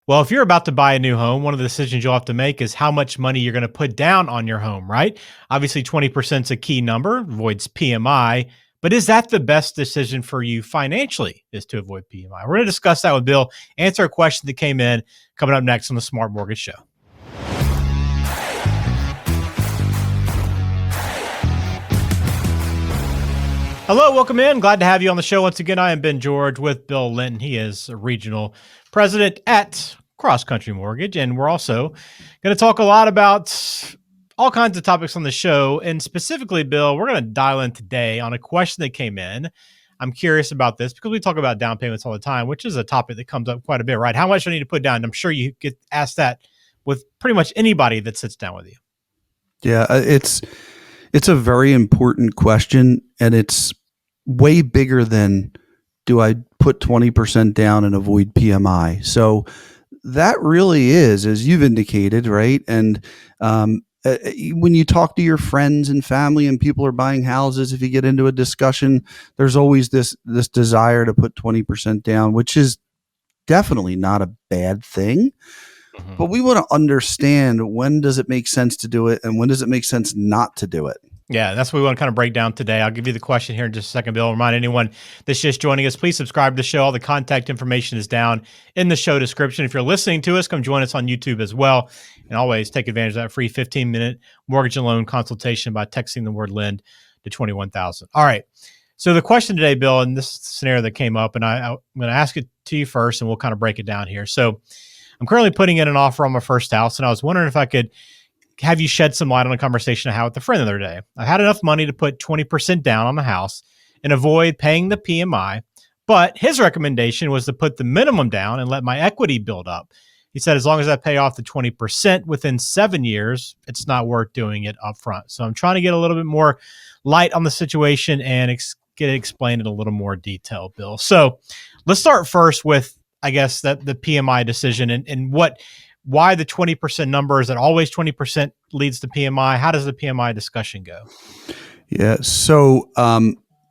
Well, if you're about to buy a new home, one of the decisions you'll have to make is how much money you're going to put down on your home, right? Obviously, 20% is a key number, avoids PMI. But is that the best decision for you financially, is to avoid PMI? We're going to discuss that with Bill, answer a question that came in coming up next on the Smart Mortgage Show. Hello, welcome in. Glad to have you on the show once again. I am Ben George with Bill Linton. He is a regional president at Cross Country Mortgage, and we're also going to talk a lot about all kinds of topics on the show. And specifically, Bill, we're going to dial in today on a question that came in. I'm curious about this because we talk about down payments all the time, which is a topic that comes up quite a bit, right? How much do I need to put down? I'm sure you get asked that with pretty much anybody that sits down with you. Yeah, it's a very important question, and it's way bigger than do I put 20% down and avoid PMI. So that really is, as you've indicated, right? And when you talk to your friends and family and people are buying houses, if you get into a discussion, there's always this desire to put 20% down, which is definitely not a bad thing. Mm-hmm. But we want to understand, when does it make sense to do it and when does it make sense not to do it? Yeah, that's what we want to kind of break down today. I'll give you the question here in just a second, Bill. Remind anyone that's just joining us, please subscribe to the show. All the contact information is down in the show description. If you're listening to us, come join us on YouTube as well. And always take advantage of that free 15-minute mortgage and loan consultation by texting the word LEND to 21,000. All right. So the question today, Bill, and this scenario that came up, and I'm going to ask it to you first, and we'll kind of break it down here. So I'm currently putting in an offer on my first house, and I was wondering if I could have you shed some light on a conversation I had with a friend the other day. I had enough money to put 20% down on the house and avoid paying the PMI, but his recommendation was to put the minimum down and let my equity build up. He said, as long as I pay off the 20% within 7 years, it's not worth doing it up front. So I'm trying to get a little bit more light on the situation and get it explained in a little more detail, Bill. So let's start first with, I guess, that the PMI decision and why the 20% number. Is it always 20% leads to PMI? How does the PMI discussion go? Yeah. So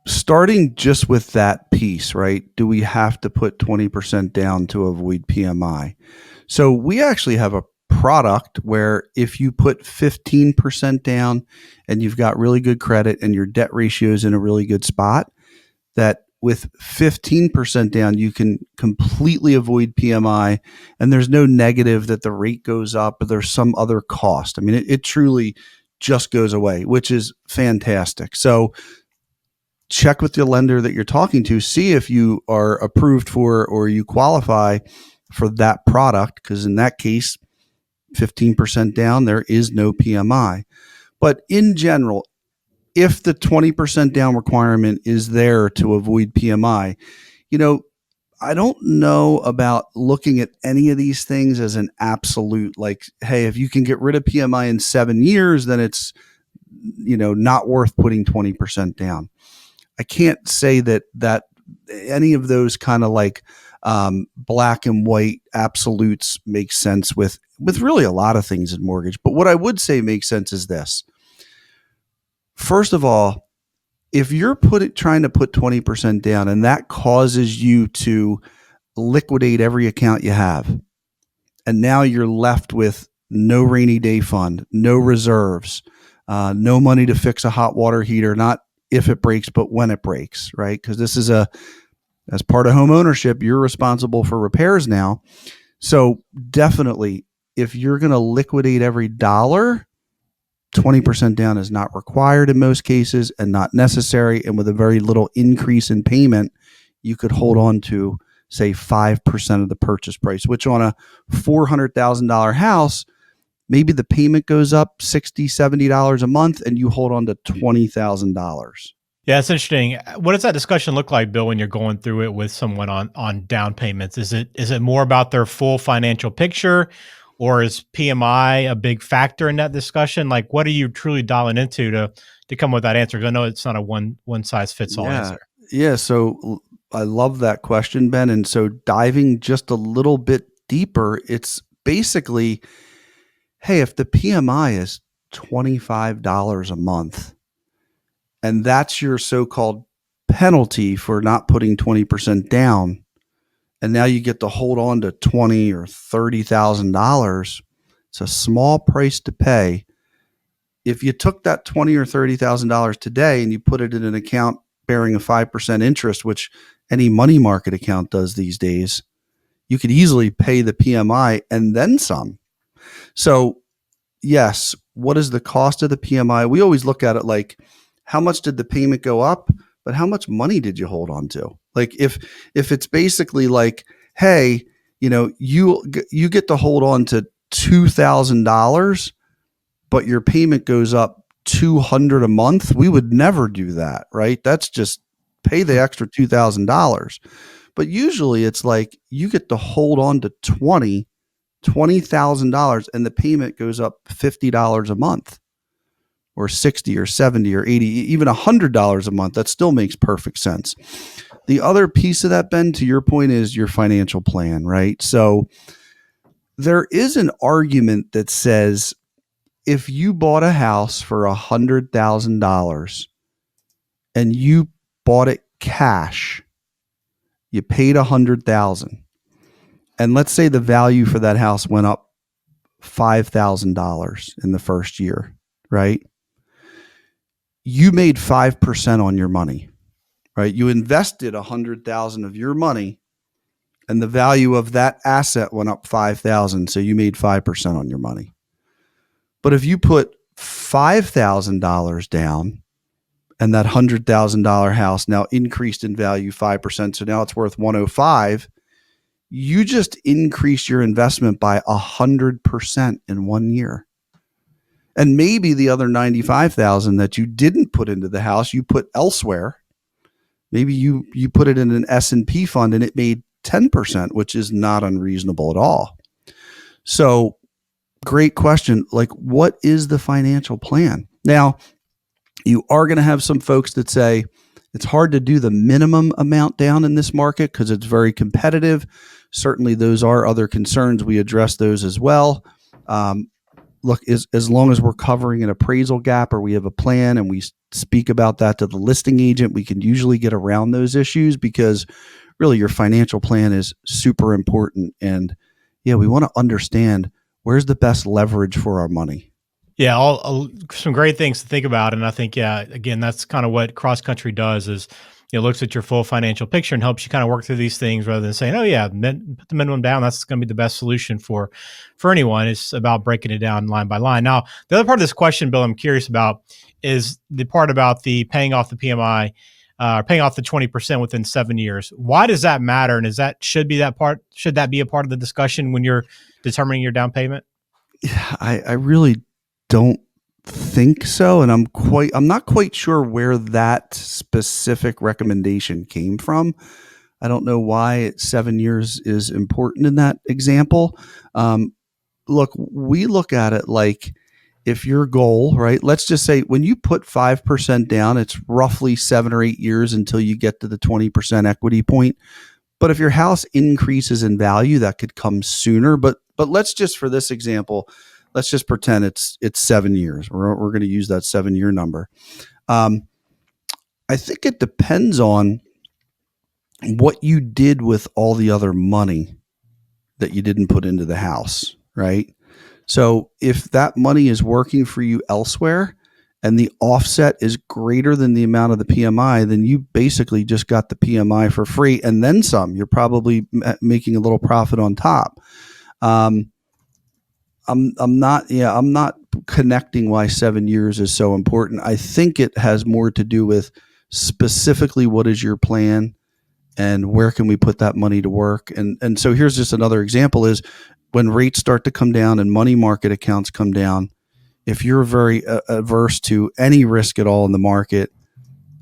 starting just with that piece, right? Do we have to put 20% down to avoid PMI? So we actually have a product where if you put 15% down and you've got really good credit and your debt ratio is in a really good spot, that with 15% down, you can completely avoid PMI, and there's no negative that the rate goes up or there's some other cost. I mean, it truly just goes away, which is fantastic. So check with the lender that you're talking to, see if you are approved for or you qualify for that product, because in that case, 15% down, there is no PMI. But in general, if the 20% down requirement is there to avoid PMI, I don't know about looking at any of these things as an absolute, like, hey, if you can get rid of PMI in 7 years, then it's, not worth putting 20% down. I can't say that any of those kind of like black and white absolutes make sense with really a lot of things in mortgage. But what I would say makes sense is this. First of all, if you're trying to put 20% down and that causes you to liquidate every account you have, and now you're left with no rainy day fund, no reserves, no money to fix a hot water heater, not if it breaks, but when it breaks, right? Because this is as part of home ownership, you're responsible for repairs now. So definitely, if you're going to liquidate every dollar, 20% down is not required in most cases and not necessary. And with a very little increase in payment, you could hold on to, say, 5% of the purchase price, which on a $400,000 house, maybe the payment goes up $60, $70 a month and you hold on to $20,000. Yeah, it's interesting. What does that discussion look like, Bill, when you're going through it with someone on down payments? Is it more about their full financial picture? Or is PMI a big factor in that discussion? Like, what are you truly dialing into to come with that answer? Because I know it's not a one size fits all answer. Yeah. So I love that question, Ben. And so diving just a little bit deeper, it's basically, hey, if the PMI is $25 a month, and that's your so-called penalty for not putting 20% down, and now you get to hold on to $20,000 or $30,000. It's a small price to pay. If you took that $20,000 or $30,000 today and you put it in an account bearing a 5% interest, which any money market account does these days, you could easily pay the PMI and then some. So, yes, what is the cost of the PMI? We always look at it like, how much did the payment go up, but how much money did you hold on to? Like if it's basically like, hey, you get to hold on to $2,000, but your payment goes up $200 a month, we would never do that, right? That's just pay the extra $2,000. But usually it's like you get to hold on to $20,000 and the payment goes up $50 a month, or 60 or 70 or 80, even $100 a month. That still makes perfect sense. The other piece of that, Ben, to your point, is your financial plan, right? So there is an argument that says if you bought a house for $100,000 and you bought it cash, you paid $100,000, and let's say the value for that house went up $5,000 in the first year, right? You made 5% on your money, right? You invested $100,000 of your money, and the value of that asset went up $5,000, so you made 5% on your money. But if you put $5,000 down, and that $100,000 house now increased in value 5%, so now it's worth $105,000, you just increase your investment by 100% in 1 year. And maybe the other $95,000 that you didn't put into the house, you put elsewhere. Maybe you put it in an S&P fund and it made 10%, which is not unreasonable at all. So, great question. Like, what is the financial plan? Now, you are going to have some folks that say it's hard to do the minimum amount down in this market because it's very competitive. Certainly, those are other concerns. We address those as well. Look, as long as we're covering an appraisal gap or we have a plan and we speak about that to the listing agent, we can usually get around those issues because really your financial plan is super important. And yeah, we want to understand where's the best leverage for our money. Yeah, all some great things to think about. And I think, yeah, again, that's kind of what Cross Country does is, looks at your full financial picture and helps you kind of work through these things rather than saying, oh yeah, put the minimum down. That's going to be the best solution for anyone. It's about breaking it down line by line. Now, the other part of this question, Bill, I'm curious about is the part about the paying off the PMI, paying off the 20% within 7 years. Why does that matter? And should that be a part of the discussion when you're determining your down payment? I really don't think so, and I'm not quite sure where that specific recommendation came from. I don't know why 7 years is important in that example. Look, we look at it like if your goal, right? Let's just say when you put 5% down, it's roughly 7 or 8 years until you get to the 20% equity point. But if your house increases in value, that could come sooner. But let's just, for this example, let's just pretend it's 7 years. We're going to use that 7-year number. I think it depends on what you did with all the other money that you didn't put into the house, right? So if that money is working for you elsewhere and the offset is greater than the amount of the PMI, then you basically just got the PMI for free and then some. You're probably making a little profit on top. I'm not connecting why 7 years is so important. I think it has more to do with specifically what is your plan and where can we put that money to work. And so here's just another example is when rates start to come down and money market accounts come down, if you're very averse to any risk at all in the market,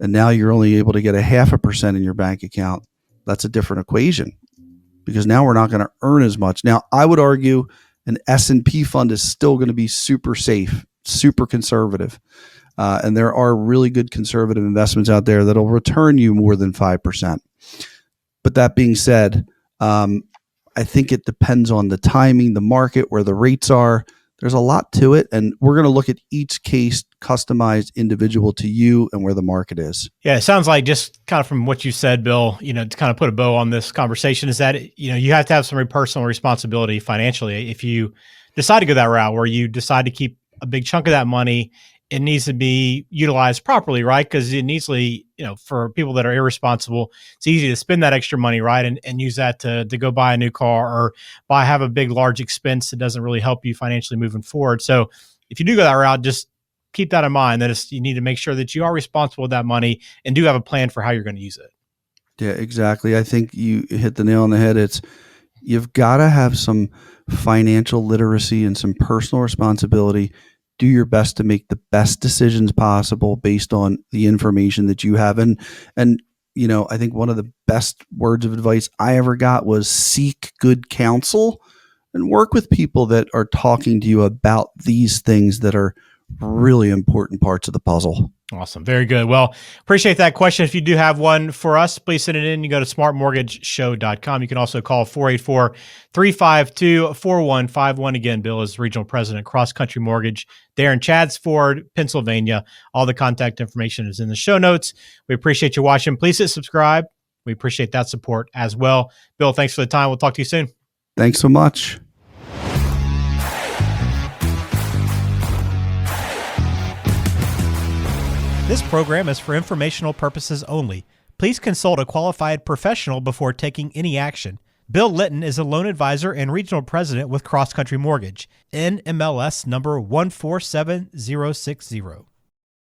and now you're only able to get 0.5% in your bank account, that's a different equation because now we're not going to earn as much. Now, I would argue an S&P fund is still going to be super safe, super conservative. And there are really good conservative investments out there that'll return you more than 5%. But that being said, I think it depends on the timing, the market, where the rates are, There's a lot to it, and we're going to look at each case customized individual to you and where the market is. Yeah, it sounds like, just kind of from what you said, Bill, to kind of put a bow on this conversation, is that, you have to have some personal responsibility financially. If you decide to go that route where you decide to keep a big chunk of that money, it needs to be utilized properly, right? Because it easily, for people that are irresponsible, it's easy to spend that extra money, right? And use that to go buy a new car or have a big, large expense that doesn't really help you financially moving forward. So if you do go that route, just keep that in mind, that you need to make sure that you are responsible with that money and do have a plan for how you're going to use it. Yeah, exactly. I think you hit the nail on the head. You've got to have some financial literacy and some personal responsibility. Do your best to make the best decisions possible based on the information that you have. And I think one of the best words of advice I ever got was seek good counsel and work with people that are talking to you about these things that are really important parts of the puzzle. Awesome. Very good. Well, appreciate that question. If you do have one for us, please send it in. You go to smartmortgageshow.com. You can also call 484-352-4151. Again, Bill is regional president, Cross Country Mortgage there in Chadsford, Pennsylvania. All the contact information is in the show notes. We appreciate you watching. Please hit subscribe. We appreciate that support as well. Bill, thanks for the time. We'll talk to you soon. Thanks so much. This program is for informational purposes only. Please consult a qualified professional before taking any action. Bill Litton is a loan advisor and regional president with Cross Country Mortgage, NMLS number 147060.